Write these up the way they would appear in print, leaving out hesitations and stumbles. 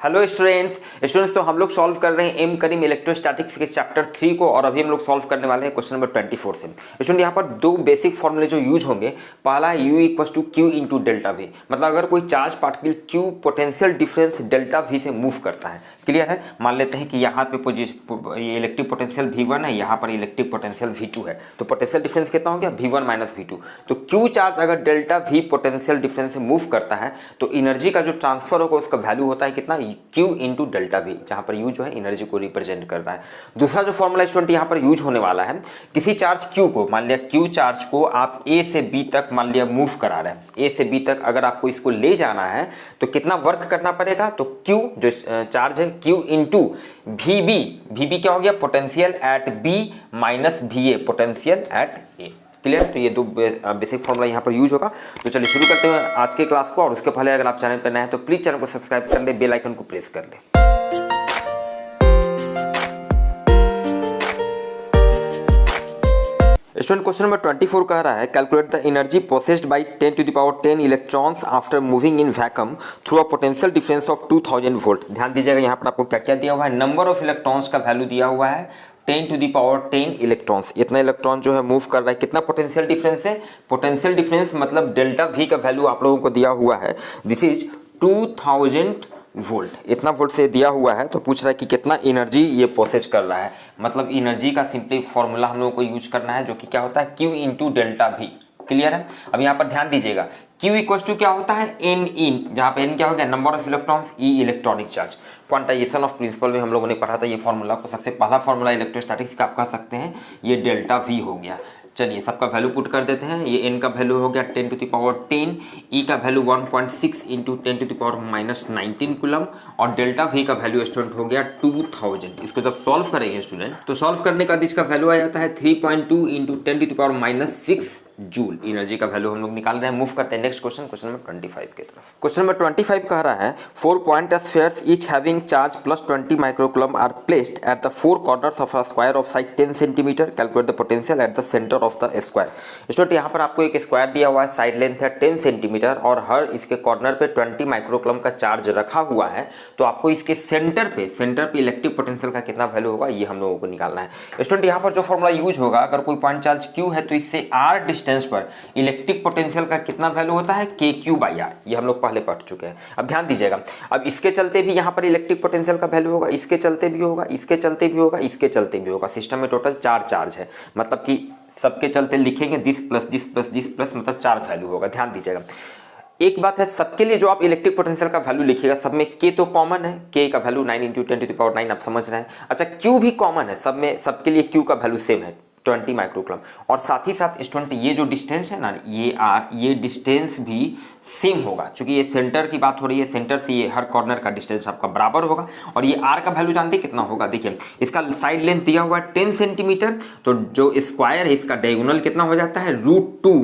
Hello students तो हम लोग सॉल्व कर रहे हैं एम करीम इलेक्ट्रोस्टैटिक्स के चैप्टर 3 को और अभी हम लोग सॉल्व करने वाले हैं क्वेश्चन नंबर 24 से। स्टूडेंट यहाँ पर दो बेसिक फॉर्मूले जो यूज होंगे, पहला है U equal to Q into delta V, मतलब अगर कोई charge particle Q potential difference delta V से मूव करता है। क्लियर है? मान लेते हैं कि यहाँ पे ये इलेक्ट्रिक पोटेंशियल V1 है, यहाँ पर इलेक्ट्रिक पोटेंशियल V2 है, तो पोटेंशियल डिफरेंस कितना हो गया V1 माइनस V2। तो क्यू चार्ज अगर डेल्टा V पोटेंशियल डिफरेंस से मूव करता है तो एनर्जी का जो ट्रांसफर होगा उसका वैल्यू होता है कितना, Q इंटू डेल्टा V, जहाँ पर U जो है एनर्जी को रिप्रेजेंट कर रहा है। दूसरा जो फॉर्मूला स्टूडेंट यहाँ पर यूज होने वाला है, किसी चार्ज Q को, मान लिया Q चार्ज को आप A से B तक मान लिया मूव करा रहे हैं, A से B तक अगर आपको इसको ले जाना है तो कितना वर्क करना पड़ेगा, तो Q जो चार्ज है Q इंटू VB क्या हो गया, potential at B minus VA potential at A। Clear? तो ये दो बेसिक फॉर्मूला यहाँ पर यूज होगा। तो चलिए शुरू करते हैं आज के क्लास को, और उसके पहले अगर आप चैनल पर नए हैं तो प्लीज चैनल को सब्सक्राइब कर ले, बेल आइकन को प्रेस कर ले। स्टूडेंट क्वेश्चन नंबर 24 कह रहा है calculate the energy processed by 10 to the power 10 electrons after moving in vacuum through a potential difference of 2000 volt. ध्यान दीजिएगा यहाँ पर आपको क्या क्या दिया हुआ है, नंबर ऑफ इलेक्ट्रॉन्स का वैल्यू दिया हुआ है 10 टू द पावर 10 इलेक्ट्रॉन्स, इतना इलेक्ट्रॉन जो है मूव कर रहा है। कितना पोटेंशियल डिफरेंस है, पोटेंशियल डिफरेंस मतलब डेल्टा वी का वैल्यू आप लोगों को दिया हुआ है, दिस इज 2000 वोल्ट, इतना वोल्ट से दिया हुआ है। तो पूछ रहा है कि कितना एनर्जी ये प्रोसेस कर रहा है, मतलब एनर्जी का सिंपली फॉर्मूला हम लोगों को यूज करना है जो कि क्या होता है Q into delta we. Clear है? अब यहाँ पर ध्यान दीजिएगा Q इक्वल टू क्या होता है N इन, जहाँ पे N क्या हो गया, number of electrons, E electronic charge. Quantisation of principle में हम लोगों ने पढ़ा था ये फॉर्मूला को, सबसे पहला फॉर्मूला इलेक्ट्रोस्टैटिक्स का आप कह सकते हैं, ये डेल्टा वी हो गया। चलिए सबका वैल्यू पुट कर देते हैं। ये n का वैल्यू हो गया 10 टू द पावर 10, e का value 1.6 into 10 to the power minus 19 coulomb, और डेल्टा v का वैल्यू स्टूडेंट हो गया 2000। इसको जब सॉल्व करेंगे स्टूडेंट तो सॉल्व करने का इसका वैल्यू आ जाता है 3.2 into 10 to the power minus 6 joule. Energy का वैल्यू हम लोग निकाल रहे हैं। मूव करते हैं नेक्स्ट क्वेश्चन, क्वेश्चन नंबर 25 की तरफ। क्वेश्चन नंबर 25 कह रहा है 4 point spheres each having charge plus 20 microcoulomb are placed at the 4 corners of a square of side 10 centimetre, calculate the potential at the centre of the square. Student यहाँ पर आपको एक square दिया हुआ है, साइड लेंथ है 10 centimetre और हर इसके कॉर्नर पे 20 माइक्रोकूलम का चार्ज रखा हुआ है। तो आपको इसके सेंटर पे इलेक्ट्रिक पोटेंशियल का कितना वैल्यू होगा ये हम लोगों को निकालना है। स्टूडेंट यहाँ पर जो फॉर्मूला यूज होगा, अगर कोई पॉइंट चार्ज Q है तो इससे R डिस्टेंस पर इलेक्ट्रिक पोटेंशियल का कितना वैल्यू होता है KQ/R, ये हम लोग पहले पढ़ चुके हैं। अब ध्यान दीजिएगा, अब इसके चलते भी यहाँ पर इलेक्ट्रिक पोटेंशियल का वैल्यू होगा, इसके चलते भी होगा, इसके चलते भी होगा, इसके चलते भी होगा। सिस्टम में टोटल 4 चार्ज है, मतलब कि सबके चलते लिखेंगे this plus this plus this plus, मतलब 4 वैल्यू होगा। ध्यान दीजिएगा एक बात है, सबके लिए जो आप इलेक्ट्रिक पोटेंशियल का वैल्यू लिखिएगा सब में K तो कॉमन है, K का value 9 into 10 to the power 9 आप समझ रहे हैं। अच्छा Q भी कॉमन है, सब में, सबके लिए Q का वैल्यू सेम है 20 माइक्रोकूलम, और साथ ही साथ स्टूडेंट ये जो डिस्टेंस है ना, ये R, ये डिस्टेंस भी सेम होगा, क्योंकि ये सेंटर की बात हो रही है, सेंटर से ये हर कॉर्नर का डिस्टेंस आपका बराबर होगा। और ये R का वैल्यू जानते कितना होगा, देखिए इसका साइड लेंथ दिया हुआ है 10 सेंटीमीटर, तो जो स्क्वायर है इसका डायगोनल कितना हो जाता है √2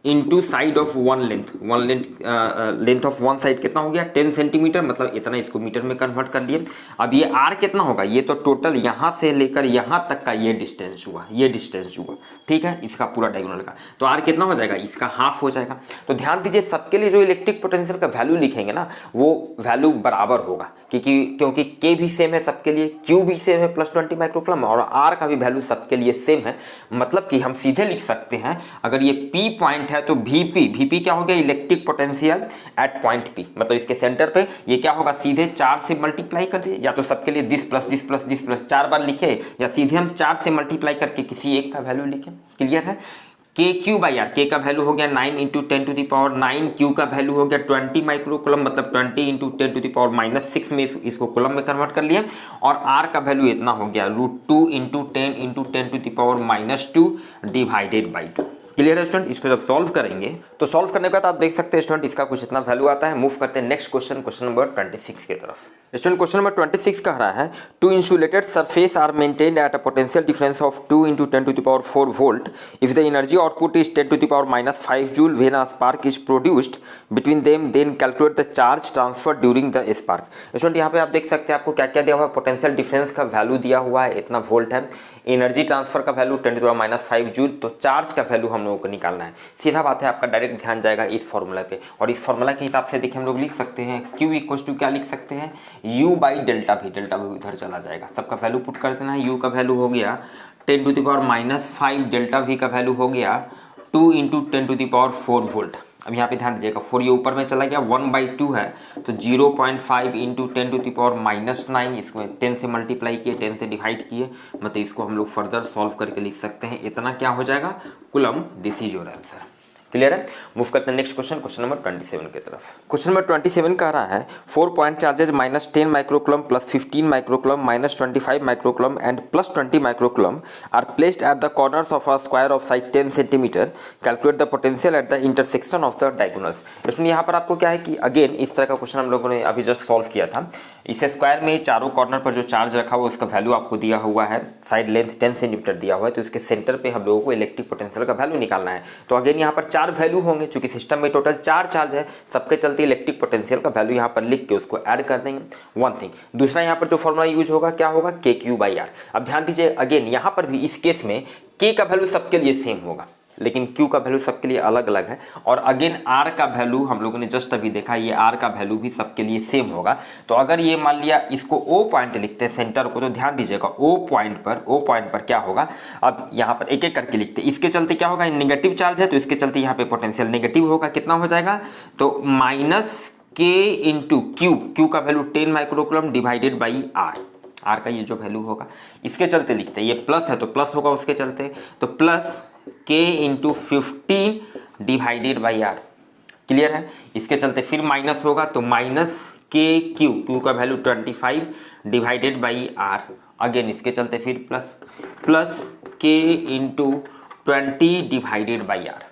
into side of one length of one side कितना हो गया 10 सेंटीमीटर, मतलब इतना, इसको मीटर में कन्वर्ट कर लिए। अब ये R कितना होगा, ये तो टोटल यहाँ से लेकर यहाँ तक का ये डिस्टेंस हुआ, ठीक है, इसका पूरा डायगोनल का, तो R कितना हो जाएगा, इसका हाफ हो जाएगा। तो ध्यान दीजिए सबके लिए जो इलेक्ट्रिक पोटेंशियल का वैल्यू लिखेंगे ना वो वैल्यू बराबर होगा, क्योंकि K भी सेम है सबके लिए, Q भी सेम है प्लस 20 माइक्रोकूलम, और R का भी वैल्यू सबके लिए सेम है। मतलब कि हम सीधे लिख सकते हैं, अगर ये P पॉइंट है तो VP क्या हो गया, electric potential at point P, मतलब इसके सेंटर पे ये क्या होगा, सीधे 4 से मल्टीप्लाई कर दिए, या तो सबके लिए this plus this plus this plus 4 बार लिखे, या सीधे हम 4 से मल्टीप्लाई करके किसी एक का वैल्यू लिखे। क्लियर है? KQ/R, K का वैल्यू हो गया 9 into 10 to the power 9, Q का वैल्यू हो गया 20 माइक्रोकूलम, मतलब 20 into 10 to the power minus 6 में इसको कूलम में कन्वर्ट कर लिए, और R का वैल्यू इतना हो गया √2 into 10 into 10 to the power minus 2 divided by 2। Clear है स्टूडेंट? इसको जब सॉल्व करेंगे तो सॉल्व करने के बाद आप देख सकते हैं स्टूडेंट इसका कुछ इतना वैल्यू आता है। मूव करते हैं नेक्स्ट क्वेश्चन, क्वेश्चन नंबर 26 की तरफ। स्टूडेंट क्वेश्चन नंबर 26 कह रहा है 2 insulated surface are maintained at a potential difference of 2 into 10 to the power 4 volt if the energy output is 10 to the power minus 5 joule when a spark is produced between them, then calculate the charge transfer during the spark. Student यहाँ पे आप देख सकते हैं आपको क्या क्या दिया हुआ है, पोटेंशियल डिफरेंस का वैल्यू दिया हुआ है, इतना वोल्ट है, एनर्जी ट्रांसफर का value 10 to the power minus 5 joule, तो चार्ज का वैल्यू हम लोगों को निकालना है। सीधा बात है, आपका डायरेक्ट ध्यान जाएगा इस फॉर्मूला पे, और इस फॉर्मूला के हिसाब से देखिए हम लोग लिख सकते हैं Q इक्वल टू क्या लिख सकते हैं, u बाई डेल्टा वी उधर चला जाएगा। सबका वैल्यू पुट कर देना है। u का वैल्यू हो गया 10⁻⁵, डेल्टा v का वैल्यू हो गया 2 इंटू 10⁴ वोल्ट। अब यहाँ पे ध्यान दीजिएगा 4 ये ऊपर में चला गया, 1/2 है तो 0.5 इंटू 10⁻⁹, इसको 10 से मल्टीप्लाई किए, 10 से डिवाइड किए, मतलब इसको हम लोग फर्दर सॉल्व करके लिख सकते हैं। इतना क्या हो जाएगा coulomb. This is your answer. Clear है। मूव करते हैं नेक्स्ट क्वेश्चन, क्वेश्चन नंबर 27 की तरफ। क्वेश्चन नंबर 27 कह रहा है 4 point charges -10 microcoulomb +15 microcoulomb -25 microcoulomb and +20 microcoulomb are placed at the corners of a square of side 10 centimetre. Calculate the potential at the intersection of the diagonals. Question यहाँ पर आपको क्या है कि अगेन इस तरह का क्वेश्चन हम लोगों ने अभी जस्ट सॉल्व किया था। इस स्क्वायर में चारों कॉर्नर पर जो चार्ज रखा हुआ उसका वैल्यू आपको दिया हुआ है, साइड लेंथ 10 सेंटीमीटर दिया हुआ है, तो इसके सेंटर पे हम लोगों को इलेक्ट्रिक पोटेंशियल का वैल्यू निकालना है। तो अगेन यहाँ पर 4 वैल्यू होंगे, चूंकि सिस्टम में टोटल 4 चार्ज है, सबके चलते इलेक्ट्रिक पोटेंशियल का वैल्यू यहाँ पर लिख के उसको ऐड कर देंगे। One thing. दूसरा यहाँ पर जो फॉर्मूला यूज होगा क्या होगा, KQ/R। अब ध्यान दीजिए अगेन यहाँ पर भी इस केस में K का वैल्यू सबके लिए सेम होगा, लेकिन Q का वैल्यू सबके लिए अलग अलग है। और अगेन R का वैल्यू हम लोगों ने जस्ट अभी देखा, ये R का वैल्यू भी सबके लिए सेम होगा। तो अगर ये मान लिया इसको O पॉइंट लिखते हैं सेंटर को, तो ध्यान दीजिएगा O पॉइंट पर क्या होगा। अब यहाँ पर एक एक करके लिखते हैं। इसके चलते क्या होगा, नेगेटिव चार्ज है तो इसके चलते यहाँ पे पोटेंशियल नेगेटिव होगा। कितना हो जाएगा, तो -K इंटू Q का value 10 microcoulomb divided by R का ये जो वैल्यू होगा, इसके चलते लिखते हैं। ये प्लस है तो प्लस होगा उसके चलते, तो plus K into 15 divided by R। Clear है। इसके चलते फिर माइनस होगा तो -KQ का value 25 divided by R। Again इसके चलते फिर plus K into 20 divided by R।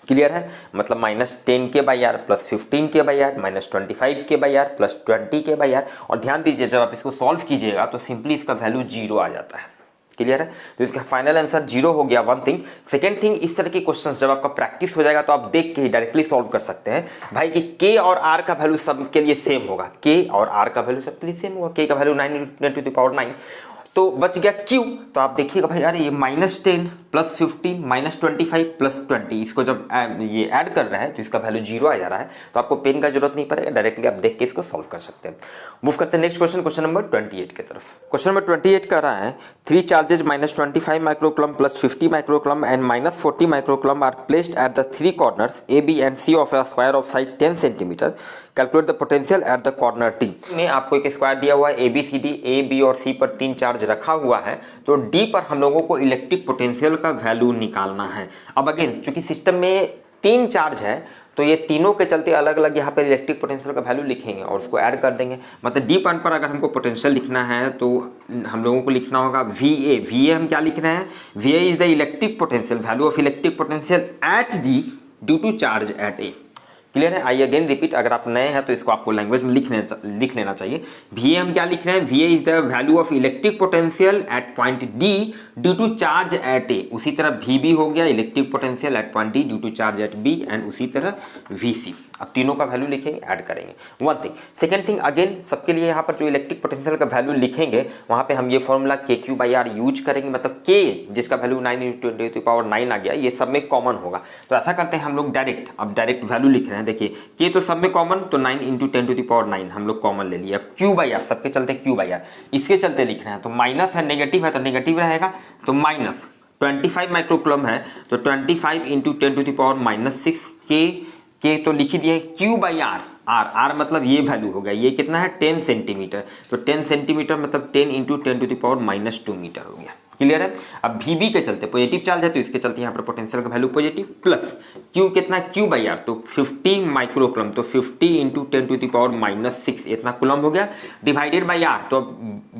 Clear है। मतलब -10 के बाई R प्लस 15 के बाई R -25 के बाई R प्लस 20 के बाई R। और ध्यान दीजिए जब आप इसको सॉल्व कीजिएगा तो सिंपली इसका वैल्यू 0 आ जाता है। क्लियर है। तो इसका फाइनल आंसर 0 हो गया। One thing. सेकेंड थिंग, इस तरह के क्वेश्चंस जब आपका प्रैक्टिस हो जाएगा तो आप देख के ही डायरेक्टली सॉल्व कर सकते हैं भाई कि K और R का वैल्यू सबके लिए सेम होगा। K और R का वैल्यू सबके लिए सेम होगा। K का वैल्यू 9 × 10⁹ तो बच गया Q। तो आप देखिएगा भाई अरे ये -10 प्लस 15 -25 प्लस 20, इसको जब ये ऐड कर रहा है तो इसका वैल्यू 0 आ जा रहा है। तो आपको पेन का जरूरत नहीं पड़ेगा, डायरेक्टली आप देख के इसको सॉल्व कर सकते हैं। मूव करते हैं नेक्स्ट क्वेश्चन, क्वेश्चन नंबर 28 की तरफ। क्वेश्चन नंबर 28 का रहा है 3 charges -25 microcoulomb plus 50 microcoulomb and -40 microcoulomb are placed at the 3 corners A, B and C of a square of side 10 centimetre. Calculate the potential at the corner T। में आपको एक square दिया हुआ है ABCD, A, B और C पर 3 charge रखा हुआ है, तो D पर हम लोगों को इलेक्ट्रिक पोटेंशियल का वैल्यू निकालना है। अब अगेन चूंकि सिस्टम में 3 चार्ज है तो ये तीनों के चलते अलग अलग यहाँ पर इलेक्ट्रिक पोटेंशियल का वैल्यू लिखेंगे और उसको ऐड कर देंगे। मतलब डी पॉइंट पर अगर हमको पोटेंशियल लिखना है तो हम लोगों को लिखना होगा VA हम क्या लिख रहे हैं, VA is the electric potential, value of electric potential at D due to charge at A। Clear है। आई अगेन रिपीट, अगर आप नए हैं तो इसको आपको लैंग्वेज में लिख लेना चाहिए। VA हम क्या लिख रहे हैं, VA is the value of electric potential at point D due to charge at A। उसी तरह VB हो गया electric potential at point D due to charge at B and उसी तरह VC। अब तीनों का वैल्यू लिखेंगे, ऐड करेंगे। One thing. Second thing, again सबके लिए यहाँ पर जो इलेक्ट्रिक पोटेंशियल का वैल्यू लिखेंगे वहाँ पे हम ये फॉर्मूला KQ/R यूज करेंगे। मतलब K जिसका वैल्यू 9 × 10⁹ आ गया, ये सब में कॉमन होगा। तो ऐसा करते हैं हम लोग डायरेक्ट वैल्यू लिख रहे हैं। देखिए K तो सब में कॉमन, तो 9 × 10⁹ हम लोग कॉमन ले लिया। Q/R सबके चलते Q/R, इसके चलते लिख रहे हैं तो माइनस है, नेगेटिव है तो नेगेटिव रहेगा, तो माइनस 25 माइक्रोकुलम है तो 25 × 10⁻⁶ K तो लिख दिए। Q/R, R मतलब ये वैल्यू हो गया, ये कितना है 10 सेंटीमीटर, तो 10 सेंटीमीटर मतलब 10 × 10⁻² मीटर हो गया। क्लियर है। अब VB के चलते पॉजिटिव चार्ज है तो इसके चलते यहाँ पर पोटेंशियल का वैल्यू पॉजिटिव, प्लस Q कितना Q/R तो 50 माइक्रोकुलम, तो 50 × 10⁻⁶ इतना कुलम हो गया, डिवाइडेड बाई R। तो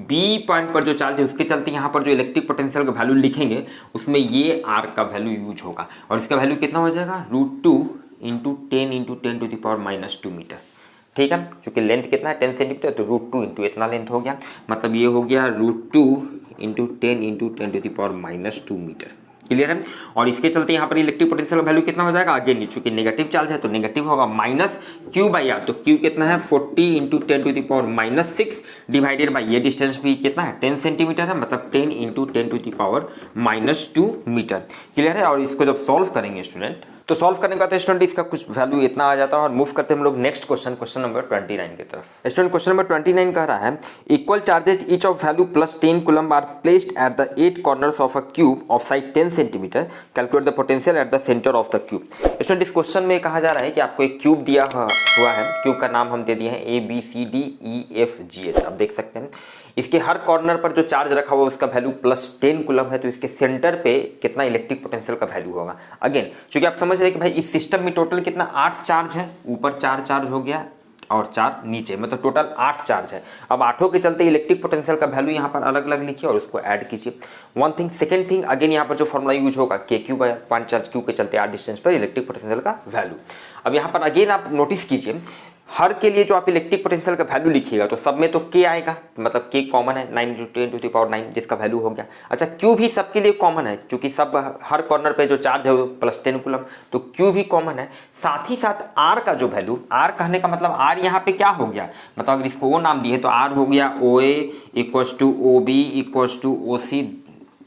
B पॉइंट पर जो चार्ज है उसके चलते यहाँ पर जो इलेक्ट्रिक पोटेंशियल का वैल्यू लिखेंगे उसमें ये R का वैल्यू यूज होगा और इसका वैल्यू कितना हो जाएगा, √2 × 10 × 10⁻² मीटर। ठीक है। चूंकि लेंथ कितना है 10 सेंटीमीटर तो √2 इतना लेंथ हो गया, मतलब ये हो गया √2 × 10 × 10⁻² मीटर। क्लियर है। और इसके चलते यहाँ पर इलेक्ट्रिक पोटेंशियल का वैल्यू कितना हो जाएगा, अगेन चूंकि नेगेटिव चार्ज है तो नेगेटिव होगा, माइनस Q/R तो Q कितना है 40 × 10⁻⁶ डिवाइडेड बाई ये डिस्टेंस भी कितना है 10 सेंटीमीटर है, मतलब 10 × 10⁻² मीटर। क्लियर है। और इसको जब सॉल्व करेंगे स्टूडेंट तो सॉल्व करने के बाद स्टूडेंट इसका कुछ वैल्यू इतना आ जाता है और मूव करते हैं हम लोग नेक्स्ट क्वेश्चन, क्वेश्चन नंबर 29 की तरफ। स्टूडेंट क्वेश्चन नंबर 29 कह रहा है equal charges each of value plus 10 coulomb are placed at the 8 corners of a cube of side 10 centimetre, calculate the potential at the centre of the cube. Student इस question में कहा जा रहा है कि आपको एक क्यूब दिया हुआ है, क्यूब का नाम हम दे दिए हैं ABCDEFGH, आप देख सकते हैं। इसके हर कॉर्नर पर जो चार्ज रखा हुआ है उसका वैल्यू प्लस 10 कूलम है, तो इसके सेंटर पे कितना इलेक्ट्रिक पोटेंशियल का वैल्यू होगा। अगेन चूंकि आप समझ रहे हैं कि भाई इस सिस्टम में टोटल कितना 8 चार्ज है, ऊपर 4 चार्ज हो गया और 4 नीचे, मतलब टोटल 8 चार्ज है। अब 8 के चलते इलेक्ट्रिक पोटेंशियल का वैल्यू यहाँ पर अलग अलग लिखिए और उसको ऐड कीजिए। One thing. Second thing, again यहाँ पर जो फॉर्मूला यूज होगा KQ by point charge Q के चलते 8 डिस्टेंस पर इलेक्ट्रिक पोटेंशियल का वैल्यू। अब यहाँ पर अगेन आप नोटिस कीजिए, हर के लिए जो आप इलेक्ट्रिक पोटेंशियल का वैल्यू लिखिएगा तो सब में तो K आएगा, मतलब K कॉमन है, 9 × 10⁻⁹ जिसका वैल्यू हो गया। अच्छा Q भी सबके लिए कॉमन है, क्योंकि सब हर कॉर्नर पे जो चार्ज है वो प्लस 10 कूलम, तो Q भी कॉमन है। साथ ही साथ R का जो वैल्यू, R कहने का मतलब R यहाँ पे क्या हो गया, मतलब अगर इसको O नाम दिए तो R हो गया OA equals to OB equals to OC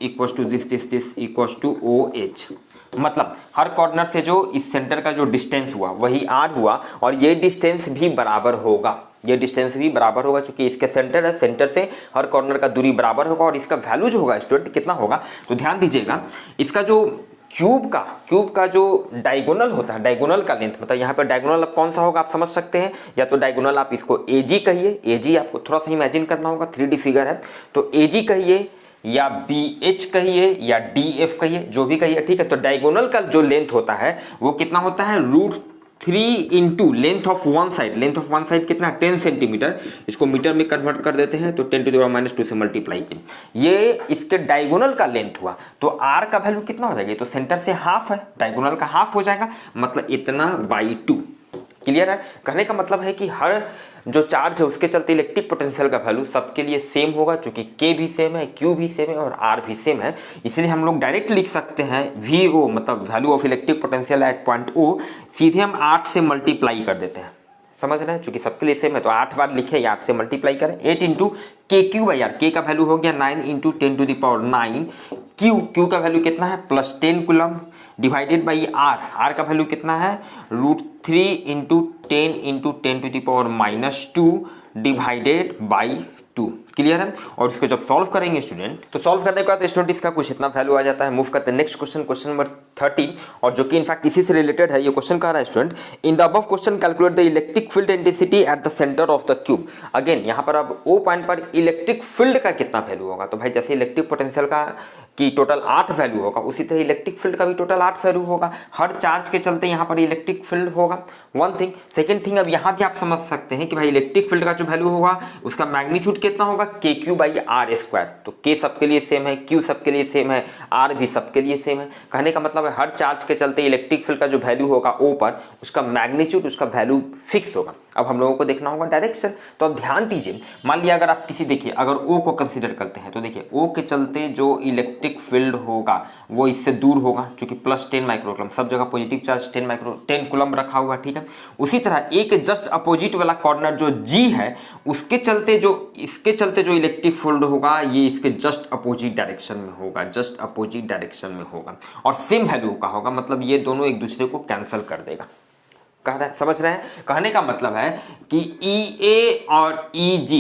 equals to this equals to OH। मतलब हर कॉर्नर से जो इस सेंटर का जो डिस्टेंस हुआ वही R हुआ और ये डिस्टेंस भी बराबर होगा, ये डिस्टेंस भी बराबर होगा क्योंकि इसके सेंटर है, सेंटर से हर कॉर्नर का दूरी बराबर होगा और इसका वैल्यू जो होगा स्टूडेंट कितना होगा, तो ध्यान दीजिएगा इसका जो क्यूब का जो डायगोनल होता है, डायगोनल का लेंथ, मतलब यहाँ पर डायगोनल अब कौन सा होगा आप समझ सकते हैं, या तो डायगोनल आप इसको AG कहिए, AG आपको थोड़ा सा इमेजिन करना होगा, 3D फिगर है तो AG कहिए या BH कहिए या DF कहिए, जो भी कहिए, ठीक है। तो डायगोनल का जो लेंथ होता है वो कितना होता है, √3 into length of one side, length of one side कितना 10 सेंटीमीटर, इसको मीटर में कन्वर्ट कर देते हैं तो 10⁻⁻² से मल्टीप्लाई किए, ये इसके डायगोनल का लेंथ हुआ। तो R का वैल्यू कितना हो जाएगा, तो सेंटर से हाफ है, डायगोनल का हाफ हो जाएगा, मतलब इतना बाई 2। क्लियर है, कहने का मतलब है कि हर जो चार्ज है उसके चलते इलेक्ट्रिक पोटेंशियल का वैल्यू सबके लिए सेम होगा, क्योंकि K भी सेम है, Q भी सेम है और R भी सेम है। इसलिए हम लोग डायरेक्ट लिख सकते हैं VO, मतलब value of electric potential at point O, सीधे हम 8 से मल्टीप्लाई कर देते हैं, समझ रहे हैं, क्योंकि सबके लिए सेम है तो 8 बार लिखे या 8 से मल्टीप्लाई करें। 8 इंटू KQ/R, K का वैल्यू हो गया 9 × 10⁻⁹, Q का वैल्यू कितना है plus 10 coulomb, divided by R का वैल्यू कितना है √3 इंटू 10 × 10⁻⁻² डिवाइडेड बाई 2। क्लियर है, और इसको जब सॉल्व करेंगे स्टूडेंट, तो सॉल्व करने के बाद स्टूडेंट इसका कुछ इतना वैल्यू आ जाता है। मूव करते हैं नेक्स्ट क्वेश्चन, क्वेश्चन नंबर 30, और जो कि इनफैक्ट इसी से रिलेटेड है। ये क्वेश्चन कह रहा है student in the above question calculate the electric field intensity at the centre of the cube. Again यहाँ पर अब O पॉइंट पर इलेक्ट्रिक फील्ड का कितना वैल्यू होगा, तो भाई जैसे इलेक्ट्रिक पोटेंशियल का की टोटल 8 वैल्यू होगा उसी तरह इलेक्ट्रिक फील्ड का भी टोटल 8 वैल्यू होगा, हर चार्ज के चलते यहाँ पर इलेक्ट्रिक फील्ड होगा। One thing. सेकेंड थिंग, अब यहाँ भी आप समझ सकते हैं कि भाई इलेक्ट्रिक फील्ड का जो वैल्यू होगा उसका मैग्नीट्यूड कितना होगा KQ/R²। तो K सबके लिए सेम है, Q सबके लिए सेम है, R भी सबके लिए सेम है। कहने का मतलब है हर चार्ज के चलते इलेक्ट्रिक फील्ड का जो वैल्यू होगा O पर, उसका मैग्नीट्यूड, उसका वैल्यू फिक्स होगा। अब हम लोगों को देखना होगा डायरेक्शन। तो अब ध्यान दीजिए, मान लिया अगर आप किसी, देखिए अगर O को कंसीडर करते हैं तो देखिए O के चलते जो इलेक्ट्रिक फील्ड होगा वो इससे दूर होगा, क्योंकि प्लस 10 माइक्रोकूलम, सब जगह पॉजिटिव चार्ज 10 कूलम रखा हुआ, ठीक है। उसी तरह एक जस्ट अपोजिट वाला कॉर्नर जो G है उसके चलते जो, इसके चलते जो इलेक्ट्रिक फील्ड होगा ये इसके जस्ट अपोजिट डायरेक्शन में होगा, जस्ट अपोजिट डायरेक्शन में होगा और सेम वैल्यू का होगा, मतलब ये दोनों एक दूसरे को कैंसिल कर देगा। कह रहे हैं, समझ रहे हैं, कहने का मतलब है कि EA और EG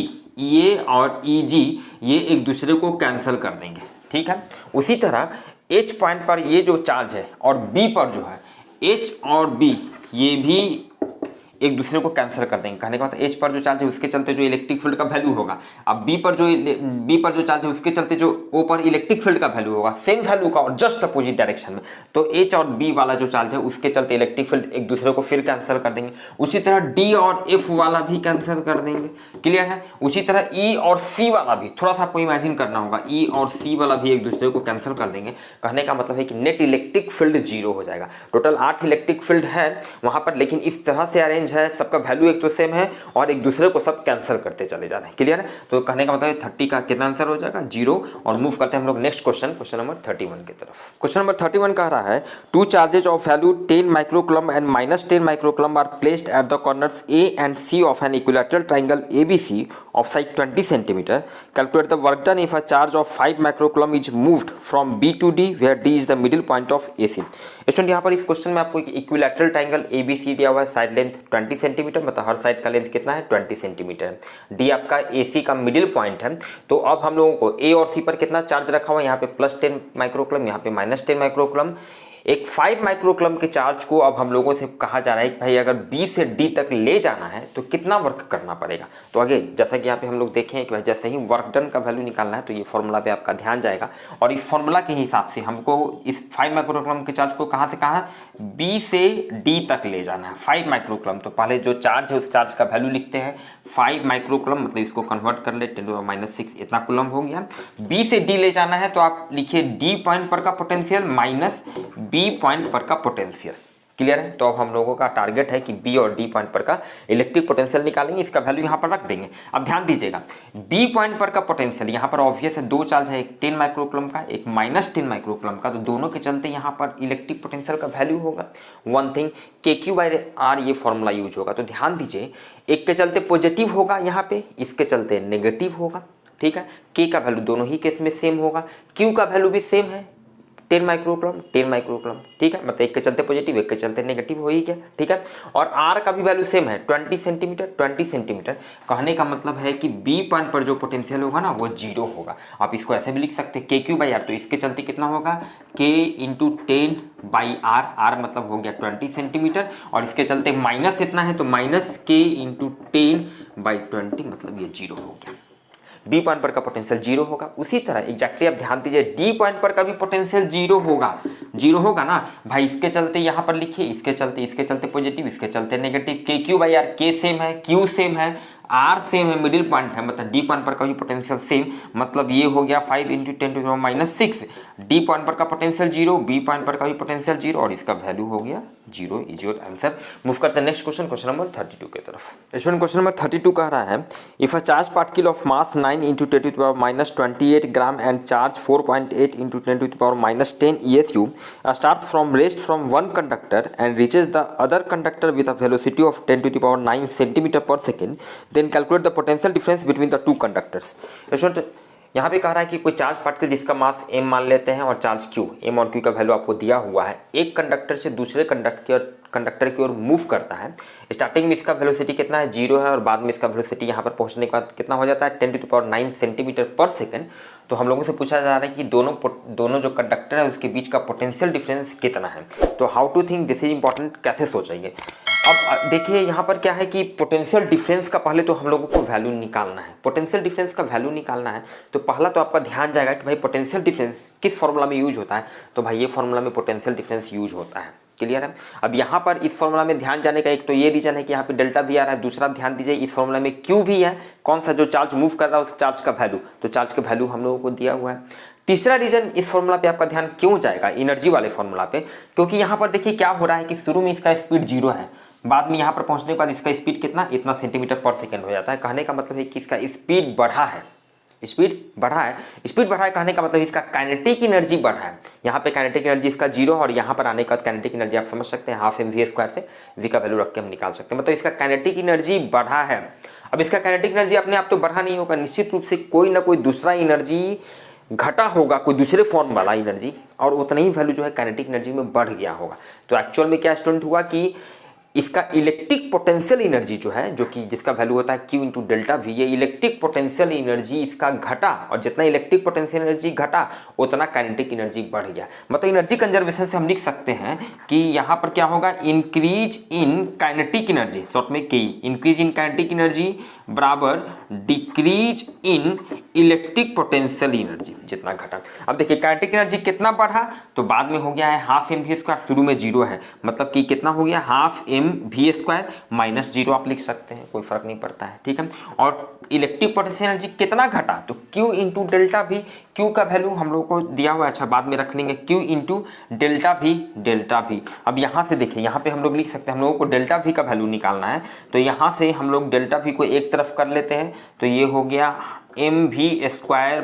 ये एक दूसरे को कैंसिल कर देंगे, ठीक है। उसी तरह H पॉइंट पर ये जो चार्ज है और B पर जो है, H और B ये भी एक दूसरे को कैंसिल कर देंगे। कहने का मतलब H पर जो चार्ज है उसके चलते जो इलेक्ट्रिक फील्ड का वैल्यू होगा, अब B पर जो चार्ज है उसके चलते जो O पर इलेक्ट्रिक फील्ड का वैल्यू होगा, सेम वैल्यू का और जस्ट अपोजिट डायरेक्शन में। तो H और B वाला जो चार्ज है उसके चलते इलेक्ट्रिक फील्ड एक दूसरे को फिर कैंसिल कर देंगे। उसी तरह D और F वाला भी कैंसिल कर देंगे। क्लियर है। उसी तरह E और C वाला भी, थोड़ा सा आपको इमेजिन करना होगा, E और C वाला भी एक दूसरे को कैंसिल कर देंगे। कहने का मतलब है कि नेट इलेक्ट्रिक फील्ड 0 हो जाएगा। टोटल 8 इलेक्ट्रिक फील्ड है वहां पर, लेकिन इस तरह से अरेंज रेंज है, सबका वैल्यू एक तो सेम है और एक दूसरे को सब कैंसिल करते चले जा रहे हैं। क्लियर है? तो कहने का मतलब 30 का कितना आंसर हो जाएगा 0। और मूव करते हैं हम लोग नेक्स्ट क्वेश्चन नंबर 31 की तरफ। क्वेश्चन नंबर 31 कह रहा है two charges of value 10 microcoulomb and -10 microcoulomb are placed at the corners A and C of an equilateral triangle ABC of side 20 centimeter. Calculate the work done if a charge of 5 microcoulomb is moved from B to D where D is the middle point of AC. Student यहाँ पर इस question में आपको एक equilateral triangle ABC दिया हुआ है, side length 20 centimetre, मतलब हर साइड का लेंथ कितना है 20 सेंटीमीटर है। D आपका AC का मिडिल पॉइंट है। तो अब हम लोगों को A और C पर कितना चार्ज रखा हुआ है, यहाँ पे +10 माइक्रोकूलम, यहाँ पे -10 माइक्रोकूलम। एक 5 माइक्रोकूलम के चार्ज को अब हम लोगों से कहा जा रहा है कि भाई अगर B से D तक ले जाना है तो कितना वर्क करना पड़ेगा। तो आगे जैसा कि यहाँ पे हम लोग देखें कि भाई जैसे ही वर्क डन का वैल्यू निकालना है तो ये फॉर्मूला पे आपका ध्यान जाएगा और इस फॉर्मूला के हिसाब से हमको इस 5 माइक्रोकूलम के चार्ज को कहाँ से कहाँ B से D तक ले जाना है। 5 माइक्रोकूलम, तो पहले जो चार्ज है उस चार्ज का वैल्यू लिखते हैं 5 माइक्रोकूलम, मतलब इसको कन्वर्ट कर ले 10⁻⁶ इतना कूलम हो गया। B से D ले जाना है तो आप लिखिए D पॉइंट पर का पोटेंशियल माइनस B पॉइंट पर का पोटेंशियल। क्लियर है? तो अब हम लोगों का टारगेट है कि B और D पॉइंट पर का इलेक्ट्रिक पोटेंशियल निकालेंगे, इसका वैल्यू यहाँ पर रख देंगे। अब ध्यान दीजिएगा B पॉइंट पर का पोटेंशियल यहाँ पर ऑब्वियस है, दो चार्ज है, एक 10 माइक्रोकूलम का, एक -10 माइक्रोकूलम का, तो दोनों के चलते यहाँ पर इलेक्ट्रिक पोटेंशियल का वैल्यू होगा वन थिंग KQ/R, ये फॉर्मूला यूज होगा। तो ध्यान दीजिए एक के चलते पॉजिटिव होगा यहाँ पे, इसके चलते नेगेटिव होगा। ठीक है? K का वैल्यू दोनों ही केस में सेम होगा, Q का वैल्यू भी सेम है 10 माइक्रोकूलम। ठीक है? मतलब एक के चलते पॉजिटिव एक के चलते नेगेटिव हो ही गया। ठीक है? और R का भी वैल्यू सेम है 20 सेंटीमीटर। कहने का मतलब है कि B पॉइंट पर जो पोटेंशियल होगा ना वो 0 होगा। आप इसको ऐसे भी लिख सकते हैं KQ/R, तो इसके चलते कितना होगा K × 10/R, R मतलब हो गया 20 सेंटीमीटर, और इसके चलते माइनस इतना है तो -K × 10/20 मतलब ये 0 हो गया। B पॉइंट पर का पोटेंशियल 0 होगा। उसी तरह एग्जैक्टली आप ध्यान दीजिए D पॉइंट पर का भी पोटेंशियल 0 होगा ना भाई। इसके चलते यहाँ पर लिखिए इसके चलते पॉजिटिव, इसके चलते नेगेटिव। KQ/R, K सेम है, Q सेम है, R सेम है, मिडिल पॉइंट है, मतलब D पॉइंट पर का भी पोटेंशियल सेम, मतलब ये हो गया 5 × 10⁻⁶। D पॉइंट पर का पोटेंशियल 0, B पॉइंट पर का भी पोटेंशियल 0 और इसका वैल्यू हो गया 0 इज योर आंसर। मूव करते हैं नेक्स्ट क्वेश्चन नंबर 32 की तरफ। स्टूडेंट क्वेश्चन नंबर 32 कह रहा है if a charge particle of mass 9 × 10⁻⁻28 gram and charge 4.8 × 10⁻⁻10 ESU starts from rest from one conductor and reaches the other conductor with a velocity of 10⁹ centimeter per second, then calculate the potential difference between the two conductors। यहाँ पे कह रहा है कि कोई charge particle जिसका मास m मान लेते हैं और चार्ज q, m और q का वैल्यू आपको दिया हुआ है, एक कंडक्टर से दूसरे कंडक्टर की ओर मूव करता है। स्टार्टिंग में इसका वेलोसिटी कितना है 0 है और बाद में इसका वेलोसिटी यहाँ पर पहुँचने के बाद कितना हो जाता है 10⁹ सेंटीमीटर पर सेकेंड। तो हम लोगों से पूछा जा रहा है कि दोनों जो कंडक्टर है उसके बीच का पोटेंशियल डिफरेंस कितना है। तो how to think this is important, कैसे सोचेंगे। अब देखिए यहाँ पर क्या है कि पोटेंशियल डिफरेंस का पहले तो हम लोगों को वैल्यू निकालना है। पोटेंशियल डिफरेंस का वैल्यू निकालना है तो पहला तो आपका ध्यान जाएगा कि भाई पोटेंशियल डिफरेंस किस फॉर्मूला में यूज होता है। तो भाई ये फॉर्मूला में पोटेंशियल डिफरेंस यूज होता है। क्लियर है? अब यहाँ पर इस फॉर्मूला में ध्यान जाने का एक तो ये रीजन है कि यहाँ पे डेल्टा भी आ रहा है, दूसरा ध्यान दीजिए इस फॉर्मूला में Q भी है, कौन सा जो चार्ज मूव कर रहा है उस चार्ज का वैल्यू, तो चार्ज का वैल्यू हम लोगों को दिया हुआ है। तीसरा रीजन इस फॉर्मूला पे आपका ध्यान क्यों जाएगा एनर्जी वाले फॉर्मूला पे, क्योंकि यहाँ पर देखिए क्या हो रहा है कि शुरू में इसका स्पीड 0 है, बाद में यहाँ पर पहुँचने के बाद इसका स्पीड कितना इतना सेंटीमीटर पर सेकेंड हो जाता है। कहने का मतलब है कि इसका स्पीड बढ़ा है, स्पीड बढ़ा है कहने का मतलब इसका काइनेटिक एनर्जी बढ़ा है। यहाँ पे काइनेटिक एनर्जी इसका 0 और यहाँ पर आने के बाद काइनेटिक एनर्जी आप समझ सकते हैं 12 mv² से v का वैल्यू रख के हम निकाल सकते हैं, मतलब इसका काइनेटिक एनर्जी बढ़ा है। अब इसका काइनेटिक एनर्जी अपने आप तो बढ़ा नहीं होगा, निश्चित रूप से कोई ना कोई दूसरा एनर्जी घटा होगा, कोई दूसरे फॉर्म वाला एनर्जी, और उतना ही वैल्यू जो है काइनेटिक एनर्जी में बढ़ गया होगा। तो एक्चुअल में क्या स्टूडेंट हुआ कि इसका इलेक्ट्रिक पोटेंशियल एनर्जी जो है, जो कि जिसका वैल्यू होता है Q × ΔV, ये इलेक्ट्रिक पोटेंशियल एनर्जी इसका घटा, और जितना इलेक्ट्रिक पोटेंशियल एनर्जी घटा उतना काइनेटिक एनर्जी बढ़ गया। मतलब एनर्जी कंजर्वेशन से हम लिख सकते हैं कि यहाँ पर क्या होगा increase in kinetic energy, short में K, increase in kinetic energy बराबर decrease in electric potential energy, जितना घटा। अब देखिए काइनेटिक एनर्जी कितना बढ़ा तो बाद में हो गया है 12 mv², शुरू में 0 है, मतलब कि कितना हो गया 12 mv² - 0 आप लिख सकते हैं, कोई फर्क नहीं पड़ता है। ठीक है? और इलेक्ट्रिक पोटेंशियल एनर्जी कितना घटा तो Q × ΔV, Q का वैल्यू हम लोग को दिया हुआ है, अच्छा बाद में रख लेंगे, Q इंटू डेल्टा V। अब यहाँ से देखिए, यहाँ पे हम लोग लिख सकते हैं, हम लोगों को डेल्टा V का वैल्यू निकालना है, तो यहाँ से हम लोग डेल्टा V को एक तरफ कर लेते हैं, तो ये हो गया mv²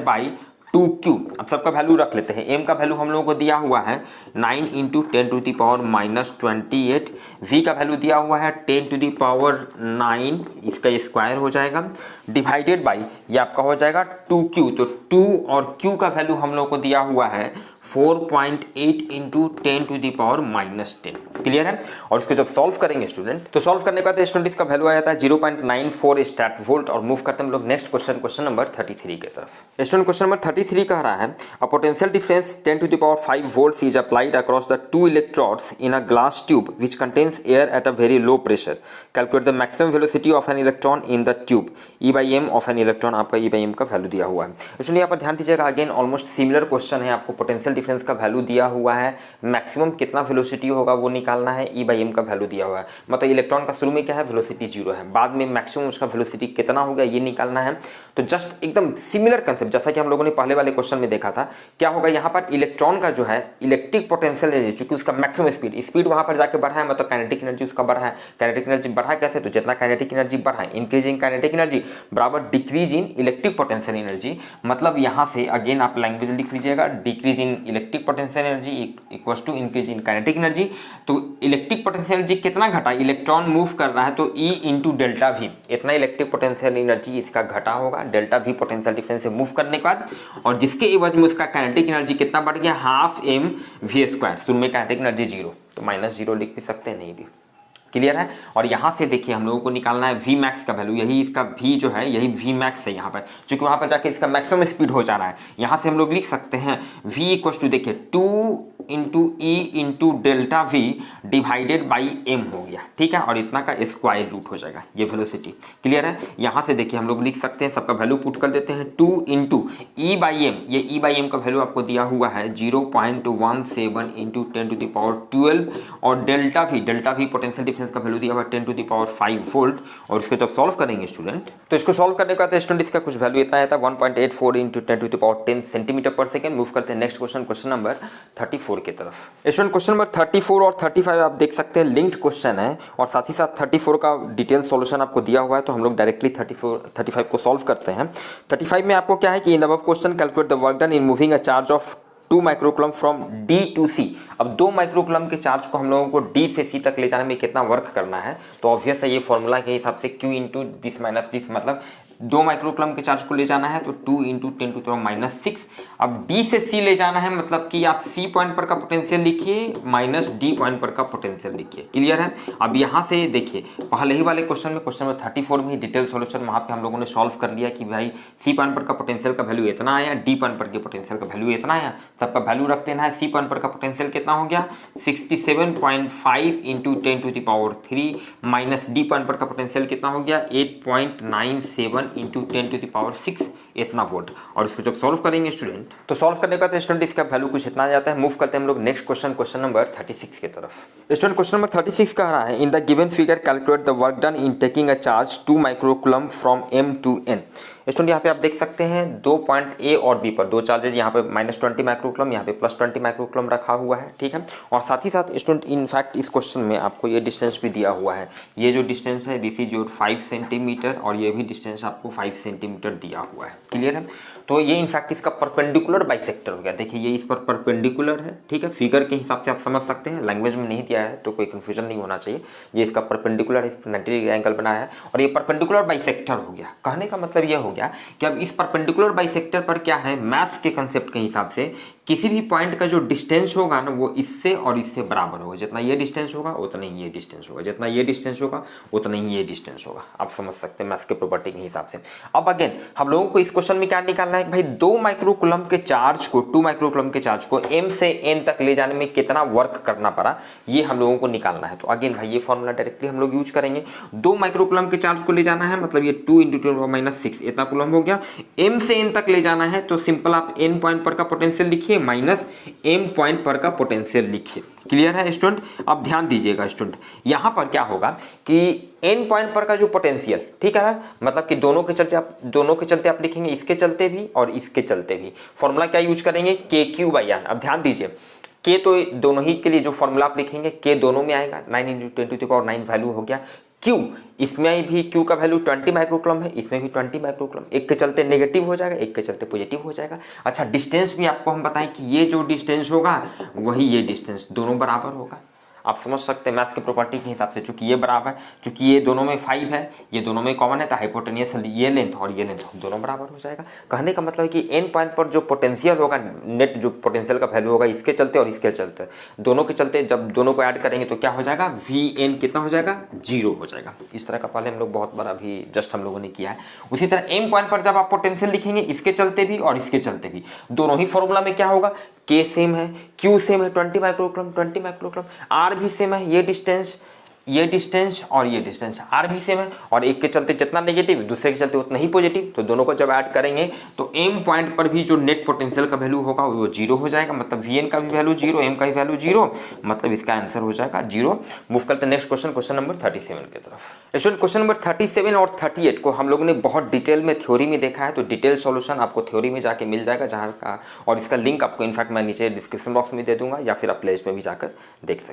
/ 2q। अब सबका वैल्यू रख लेते हैं। m का वैल्यू हम लोगों को दिया हुआ है 9 × 10⁻⁻28। v का वैल्यू दिया हुआ है 10⁻9, इसका स्क्वायर हो जाएगा, डिवाइडेड बाई ये आपका हो जाएगा 2q। तो 2 और q का वैल्यू हम लोग को दिया हुआ है 4.8 × 10⁻10। क्लियर है। और इसको जब सॉल्व करेंगे स्टूडेंट, तो सॉल्व करने के बाद स्टूडेंट इसका वैल्यू आ जाता है 0.94 स्टैट वोल्ट। और मूव करते हैं हम लोग नेक्स्ट क्वेश्चन नंबर 33 की तरफ। स्टूडेंट क्वेश्चन नंबर 33 कह रहा है अ potential difference 10⁵ volts is applied across the 2 electrodes in a glass tube which contains air at a very low pressure. Calculate the maximum velocity of an electron in the tube. E/m of an electron, आपका E/m का value दिया हुआ है। Student यहाँ पर ध्यान दीजिएगा, again almost similar question है। आपको पोटेंशियल डिफरेंस का वैल्यू दिया हुआ है, मैक्सिमम कितना वेलोसिटी होगा वो निकालना है, E/m का वैल्यू दिया हुआ है। मतलब इलेक्ट्रॉन का शुरू में क्या है, वेलोसिटी 0 है, बाद में मैक्सिमम उसका वेलोसिटी कितना होगा ये निकालना है। तो जस्ट एकदम सिमिलर कंसेप्ट जैसा कि हम लोगों ने पहले वाले क्वेश्चन में देखा था। क्या होगा यहाँ पर, इलेक्ट्रॉन का जो है इलेक्ट्रिक पोटेंशियल एनर्जी, चूंकि उसका मैक्सिमम स्पीड वहां पर जाके बढ़ा है, मतलब काइनेटिक एनर्जी उसका बढ़ा है। काइनेटिक एनर्जी बढ़ा कैसे, तो जितना काइनेटिक एनर्जी बढ़ा, इंक्रीजिंग काइनेटिक एनर्जी बराबर decrease in electric potential energy. मतलब यहाँ से अगेन आप लैंग्वेज लिख लीजिएगा, decrease in electric potential energy equals to increase in kinetic energy. तो इलेक्ट्रिक पोटेंशियल एनर्जी कितना घटा, इलेक्ट्रॉन मूव कर रहा है, तो E इंटू डेल्टा V, इतना इलेक्ट्रिक पोटेंशियल एनर्जी इसका घटा होगा डेल्टा V पोटेंशियल डिफरेंस से मूव करने के बाद। और जिसके एवज में उसका काइनेटिक एनर्जी कितना बढ़ गया, 12 mv²। शुरू में काइनेटिक एनर्जी 0, तो -0 लिख भी सकते हैं, नहीं भी। क्लियर है। और यहाँ से देखिए हम लोगों को निकालना है V max का वैल्यू, यही इसका V जो है यही V max है यहाँ पर, क्योंकि वहाँ पर जाके इसका मैक्सिमम स्पीड हो जाना है। यहाँ से हम लोग लिख सकते हैं V इक्वल टू, देखिए 2 into E into delta V divided by M हो गया, ठीक है, और इतना का स्क्वायर रूट हो जाएगा ये वेलोसिटी। क्लियर है। यहाँ से देखिए हम लोग लिख सकते हैं, सबका वैल्यू पुट कर देते हैं, 2 इंटू E/m, ये E/m का वैल्यू आपको दिया हुआ है 0.17 इंटू 10⁻12। और डेल्टा V पोटेंशियल डिफरेंस का वैल्यू दिया हुआ 10⁵ वोल्ट। और इसको जब सॉल्व करेंगे स्टूडेंट, तो इसको सॉल्व करने का स्टूडेंट इसका कुछ वैल्यू इतना आता है 1.84 इंटू 10⁻10 सेंटीमीटर पर सेकेंड। मूव करते हैं नेक्स्ट क्वेश्चन नंबर 34 की तरफ। स्टूडेंट क्वेश्चन नंबर 34 और 35 आप देख सकते हैं लिंक्ड क्वेश्चन है, और साथ ही साथ 34 का डिटेल सॉल्यूशन आपको दिया हुआ है, तो हम लोग डायरेक्टली 35 को सॉल्व करते हैं। 35 में आपको क्या है कि in the above question calculate the work done in moving a charge of 2 microcoulomb from D to C। अब 2 माइक्रोकूलम के चार्ज को हम लोगों को D से C तक ले जाने में कितना वर्क करना है, तो ऑब्वियस है ये फॉर्मूला के हिसाब से Q into this minus this, मतलब 2 माइक्रोकूलम के चार्ज को ले जाना है तो 2 इंटू 10⁻⁻6। अब D से C ले जाना है, मतलब कि आप C पॉइंट पर का पोटेंशियल लिखिए माइनस D पॉइंट पर का पोटेंशियल लिखिए। क्लियर है। अब यहाँ से देखिए पहले ही वाले क्वेश्चन में 34 में ही डिटेल सॉल्यूशन वहाँ पे हम लोगों ने सॉल्व कर लिया कि भाई C पॉइंट पर का पोटेंशियल का वैल्यू इतना आया, D पॉइंट पर के पोटेंशियल का वैल्यू इतना आया, सबका वैल्यू रख देना है। C पॉइंट पर का पोटेंशियल कितना हो गया 67.5 इंटू 10⁻³ माइनस D पॉइंट पर का पोटेंशियल कितना हो गया 8.97 इंटू 10⁻6 इतना वोल्ट। और इसको जब सॉल्व करेंगे स्टूडेंट, तो सॉल्व करने का स्टूडेंट इसका वैल्यू कुछ इतना आ जाता है। मूव करते हैं हम लोग नेक्स्ट क्वेश्चन नंबर 36 की तरफ। स्टूडेंट क्वेश्चन नंबर 36 कह रहा है in the given figure calculate the work done in taking a charge 2 microcoulomb from M to N। Student यहाँ पे आप देख सकते हैं 2 पॉइंट A और B पर 2 चार्जेज, यहाँ पे -20 माइक्रोकूलम, यहाँ पे +20 माइक्रोकूलम रखा हुआ है, ठीक है। और साथ ही साथ स्टूडेंट इनफैक्ट इस क्वेश्चन में आपको ये डिस्टेंस भी दिया हुआ है, ये जो डिस्टेंस है दिस इज योर 5 सेंटीमीटर, और ये भी डिस्टेंस आपको 5 सेंटीमीटर दिया हुआ है। क्लियर है। तो ये इनफैक्ट इसका परपेंडिकुलर बाइसेक्टर हो गया। देखिए ये इस पर परपेंडिकुलर है, ठीक है, फिगर के हिसाब से आप समझ सकते हैं, लैंग्वेज में नहीं दिया है तो कोई कंफ्यूजन नहीं होना चाहिए। ये इसका परपेंडिकुलर 90 डिग्री एंगल बनाया है, और ये परपेंडिकुलर बाइसेक्टर हो गया। कहने का मतलब ये हो गया कि अब इस परपेंडिकुलर बाइसेक्टर पर क्या है, मैथ्स के कंसेप्ट के हिसाब से किसी भी पॉइंट का जो डिस्टेंस होगा ना वो इससे और इससे बराबर होगा। जितना ये डिस्टेंस होगा उतना ही ये डिस्टेंस होगा, जितना ये डिस्टेंस होगा उतना ही ये डिस्टेंस होगा। आप समझ सकते हैं मैथ्स के प्रॉपर्टी के हिसाब से। अब अगेन हम लोगों को इस क्वेश्चन में क्या निकालना है कि भाई 2 माइक्रोकूलम के चार्ज को 2 माइक्रोकूलम के चार्ज को M से N तक ले जाने में कितना वर्क करना पड़ा, ये हम लोगों को निकालना है। तो अगेन भाई ये फॉर्मूला डायरेक्टली हम लोग यूज करेंगे। 2 माइक्रोकूलम के चार्ज को ले जाना है, मतलब ये 2 इंटू 10⁻⁶ इतना कितना कूलम हो गया, m से n तक ले जाना है तो सिंपल आप n पॉइंट पर का पोटेंशियल लिखिए माइनस m पॉइंट पर का पोटेंशियल लिखिए। क्लियर है स्टूडेंट? अब ध्यान दीजिएगा स्टूडेंट, यहाँ पर क्या होगा कि n पॉइंट पर का जो पोटेंशियल, ठीक है ना, मतलब कि दोनों के चलते आप लिखेंगे, इसके चलते भी और इसके चलते भी। फॉर्मूला क्या यूज करेंगे, KQ/R। अब ध्यान दीजिए, K तो दोनों ही के लिए जो फॉर्मूला आप लिखेंगे K दोनों में आएगा, 9 × 10⁹ वैल्यू हो गया। Q, इसमें भी Q का वैल्यू 20 माइक्रोकूलम है, इसमें भी 20 माइक्रोकूलम। एक के चलते नेगेटिव हो जाएगा, एक के चलते पॉजिटिव हो जाएगा। अच्छा, डिस्टेंस भी आपको हम बताएं कि ये जो डिस्टेंस होगा वही ये डिस्टेंस, दोनों बराबर होगा। आप समझ सकते हैं मैथ्स की प्रॉपर्टी के हिसाब से, चूंकि ये बराबर, चूंकि ये दोनों में 5 है, ये दोनों में कॉमन है, तो हाइपोटेनियस ये लेंथ और ये लेंथ दोनों बराबर हो जाएगा। कहने का मतलब है कि n पॉइंट पर जो पोटेंशियल होगा, नेट जो पोटेंशियल का वैल्यू होगा इसके चलते और इसके चलते, दोनों के चलते जब दोनों को ऐड करेंगे तो क्या हो जाएगा, Vn कितना हो जाएगा, 0 हो जाएगा। इस तरह का पहले हम लोग बहुत बार अभी जस्ट हम लोगों ने किया है। उसी तरह m पॉइंट पर जब आप पोटेंशियल लिखेंगे, इसके चलते भी और इसके चलते भी, दोनों ही फॉर्मूला में क्या होगा, K सेम है, Q सेम है 20 माइक्रोकूलम, R भी सेम है, ये डिस्टेंस और ये डिस्टेंस R भी सेम है, और एक के चलते जितना नेगेटिव दूसरे के चलते उतना ही पॉजिटिव, तो दोनों को जब ऐड करेंगे तो m पॉइंट पर भी जो नेट पोटेंशियल का वैल्यू होगा वो 0 हो जाएगा, मतलब Vn का भी वैल्यू 0, m का भी वैल्यू 0, मतलब इसका आंसर हो जाएगा 0। मूव करते हैं नेक्स्ट क्वेश्चन, क्वेश्चन नंबर 37 की तरफ। स्टूडेंट, क्वेश्चन नंबर 37 और 38 को हम लोगों ने बहुत डिटेल में थ्योरी में देखा है, तो डिटेल सॉल्यूशन आपको थ्योरी में जाके मिल जाएगा, जहाँ का और इसका लिंक आपको इनफैक्ट मैं नीचे डिस्क्रिप्शन बॉक्स में दे दूंगा, या फिर आप प्लेलिस्ट में भी जाकर देख सकते हैं।